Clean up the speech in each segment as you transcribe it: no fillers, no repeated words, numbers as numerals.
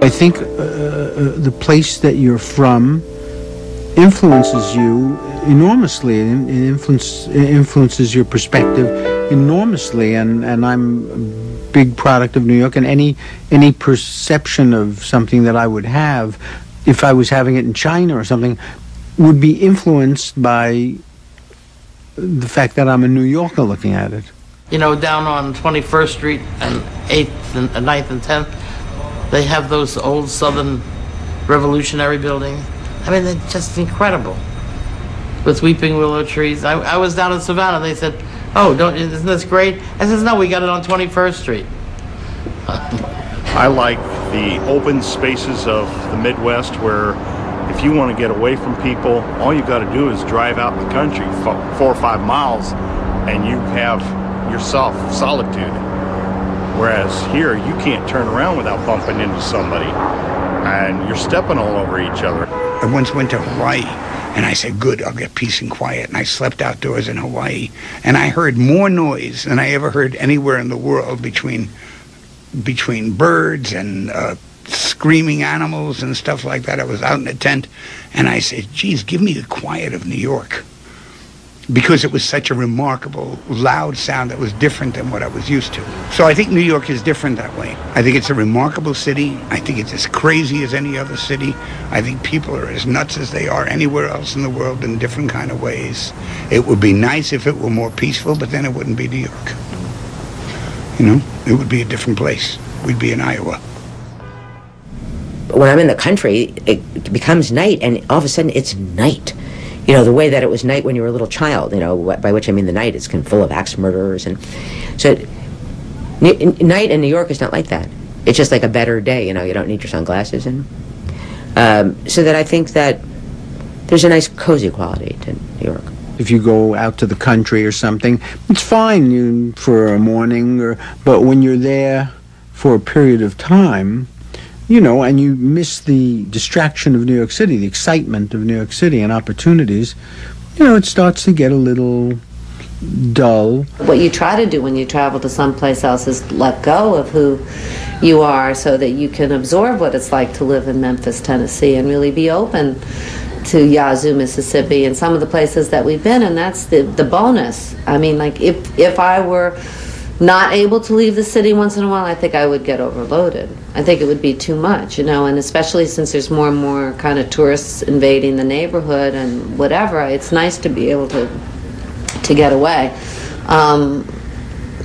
I think the place that you're from influences you enormously. It influences your perspective enormously, and I'm a big product of New York, and any perception of something that I would have, if I was having it in China or something, would be influenced by the fact that I'm a New Yorker looking at it. You know, down on 21st Street and 8th and 9th and 10th, they have those old Southern Revolutionary buildings. I mean, they're just incredible. With weeping willow trees. I was down in Savannah. They said, "Oh, isn't this great?" I said, "No, we got it on 21st Street." I like the open spaces of the Midwest where if you want to get away from people, all you got to do is drive out in the country 4 or 5 miles and you have yourself solitude. Whereas here, you can't turn around without bumping into somebody and you're stepping all over each other. I once went to Hawaii and I said, good, I'll get peace and quiet. And I slept outdoors in Hawaii and I heard more noise than I ever heard anywhere in the world between birds and screaming animals and stuff like that. I was out in a tent and I said, geez, give me the quiet of New York, because it was such a remarkable, loud sound that was different than what I was used to. So I think New York is different that way. I think it's a remarkable city. I think it's as crazy as any other city. I think people are as nuts as they are anywhere else in the world in different kind of ways. It would be nice if it were more peaceful, but then it wouldn't be New York. You know, it would be a different place. We'd be in Iowa. When I'm in the country, it becomes night, and all of a sudden it's night. You know, the way that it was night when you were a little child, you know, by which I mean the night is full of axe murderers. And so night in New York is not like that. It's just like a better day, you know, you don't need your sunglasses. And so that I think that there's a nice cozy quality to New York. If you go out to the country or something, it's fine for a morning, but when you're there for a period of time, you know, and you miss the distraction of New York City, the excitement of New York City and opportunities, you know, it starts to get a little dull. What you try to do when you travel to someplace else is let go of who you are so that you can absorb what it's like to live in Memphis, Tennessee, and really be open to Yazoo, Mississippi, and some of the places that we've been, and that's the bonus. I mean, like, if I were not able to leave the city once in a while, I think I would get overloaded. I think it would be too much, you know, and especially since there's more and more kind of tourists invading the neighborhood and whatever, it's nice to be able to get away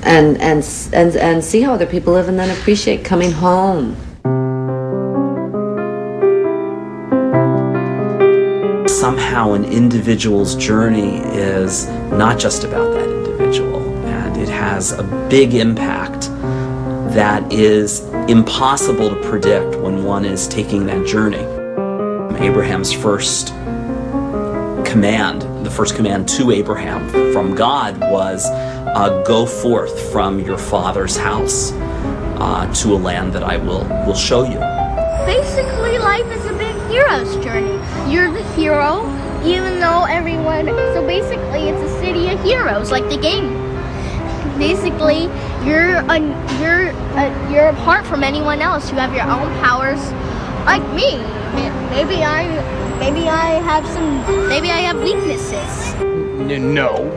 and see how other people live and then appreciate coming home. Somehow an individual's journey is not just about that individual. It has a big impact that is impossible to predict when one is taking that journey. Abraham's first command, the first command to Abraham from God was, go forth from your father's house to a land that I will show you. Basically, life is a big hero's journey. You're the hero, even though everyone... So basically, it's a city of heroes, like the game. Basically, you're apart from anyone else. You have your own powers, like me. Maybe I have weaknesses. No,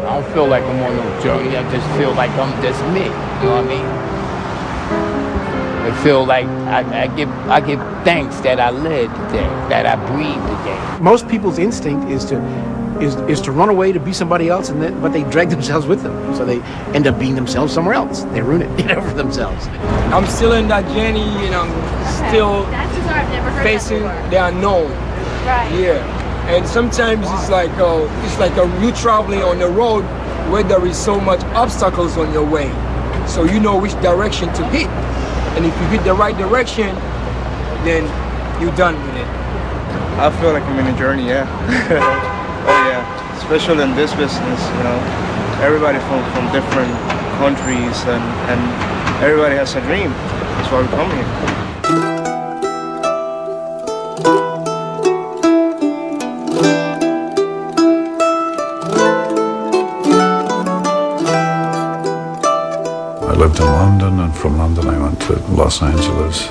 I don't feel like I'm on no journey. I just feel like I'm just me. You know what I mean? I feel like I give thanks that I live today, that I breathe today. Most people's instinct is to run away to be somebody else, but they drag themselves with them. So they end up being themselves somewhere else. They ruin it, for themselves. I'm still in that journey, and I'm still facing the unknown. Right. Yeah, and sometimes it's like you traveling on the road where there is so much obstacles on your way, so you know which direction to hit, and if you hit the right direction, then you're done with it. I feel like I'm in a journey, yeah. Oh yeah, especially in this business, you know, everybody from different countries and everybody has a dream. That's why we come here. lived in London, and from London I went to Los Angeles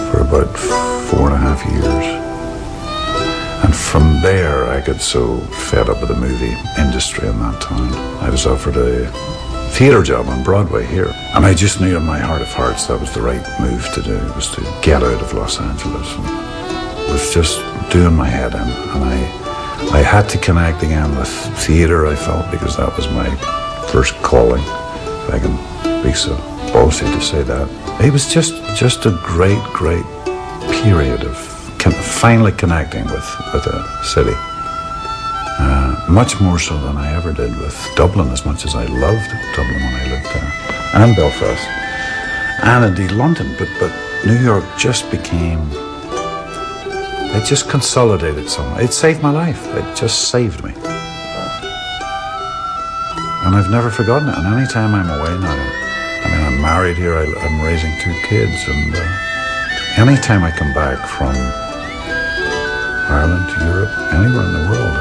for about 4.5 years. And from there I got so fed up with the movie industry in that town. I was offered a theatre job on Broadway here. And I just knew in my heart of hearts that was the right move to do, was to get out of Los Angeles. And it was just doing my head in. And I had to connect again with theatre, I felt, because that was my first calling, if I can be so bossy to say that. It was just a great period of finally connecting with a city. Much more so than I ever did with Dublin, as much as I loved Dublin when I lived there, and Belfast, and indeed London. But New York just became, it just consolidated somehow. It saved my life. It just saved me. And I've never forgotten it. And any time I'm away now, I mean, I'm married here, I'm raising 2 kids, and any time I come back from Ireland, Europe, anywhere in the world,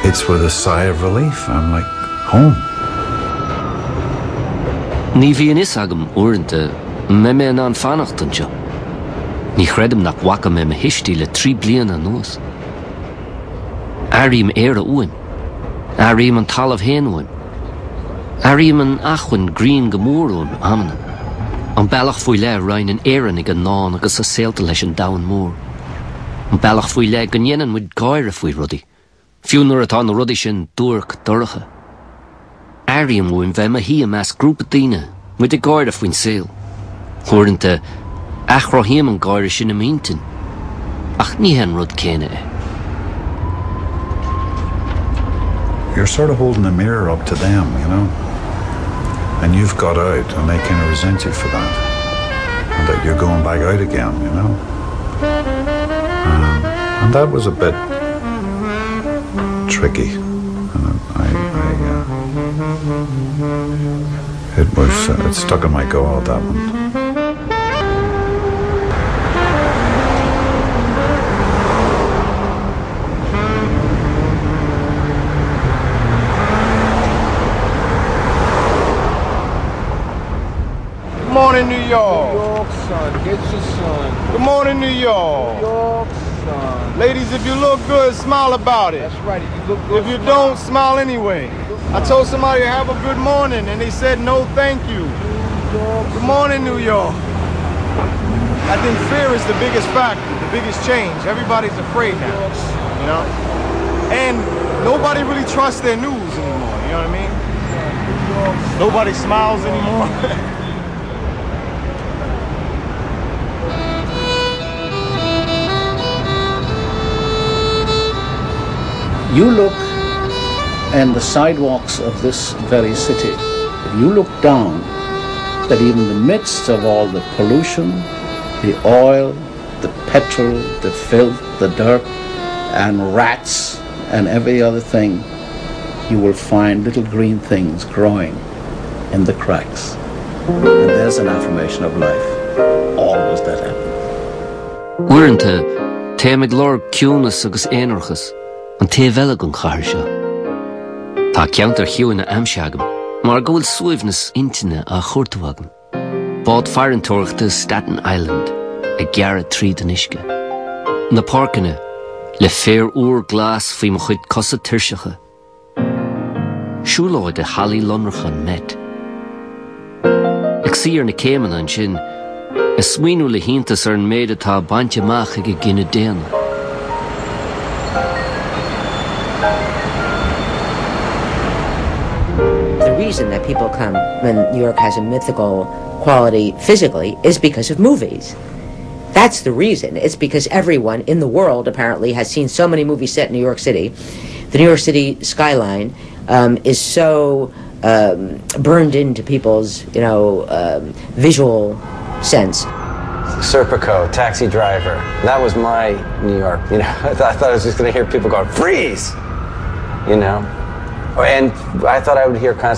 it's with a sigh of relief. I'm like home. Ní bhíonn is agam uaireanta me an fanachtanje. Ní chreidem nach wacha me histí le 3 bliain anuas. Arim éire uain. Arim an talamh héin uain. Arim an achhain green gemór uain amana. An bealach faoi le rain an éireann ag an nán agus a saolta leis an dain mór. An bealach faoi le gannhéann muid gáire faoi rudaí. Fiúnar atá na rudaí sin dúrach dorcha. Airiam uain bheith me hí meas grúpa daoine muid ag gáire faoin saol. Thuaireanta achrathíam an gáire sin am intin. Ach ní hen rud céine é. You're sort of holding a mirror up to them, you know? And you've got out, and they kind of resent you for that. And that you're going back out again, you know? And that was a bit tricky. And it stuck in my goal, that one. Good morning, New York. New York, son. Get your son. Good morning, New York. New York, son. Ladies, if you look good, smile about it. That's right. If you look good, if you don't, smile anyway. I told somebody to have a good morning, and they said no, thank you. Good morning, New York. I think fear is the biggest factor, the biggest change. Everybody's afraid now, you know? And nobody really trusts their news anymore, you know what I mean? Nobody smiles anymore. You look and the sidewalks of this very city, if you look down, that even in the midst of all the pollution, the oil, the petrol, the filth, the dirt, and rats, and every other thing, you will find little green things growing in the cracks. And there's an affirmation of life. Always that happens. Uaireanta, téimid lár ciúnas agus éonarchas, an téhheile gon chahar seo. Tá ceantar chiúna amseagam, mar go bhfuil suaimhnas intinne a chuirtú agam. Bád fearantóireachta Staten Island, ag gearradh tríd an uisce. Na páirceanna, le fér úr glas faoi mo chuid cosa tuirseacha. Siúláid a Hallí Lonrachan met. Ag siar na céimeanna an sin, is smaoinú le hiontas ar an méid atá baint amach ag a gine déana. The reason that people come when New York has a mythical quality physically is because of movies. That's the reason. It's because everyone in the world apparently has seen so many movies set in New York City. The New York City skyline is so burned into people's, visual sense. Serpico, Taxi Driver. That was my New York. I thought I was just going to hear people going, freeze! And I thought I would hear constantly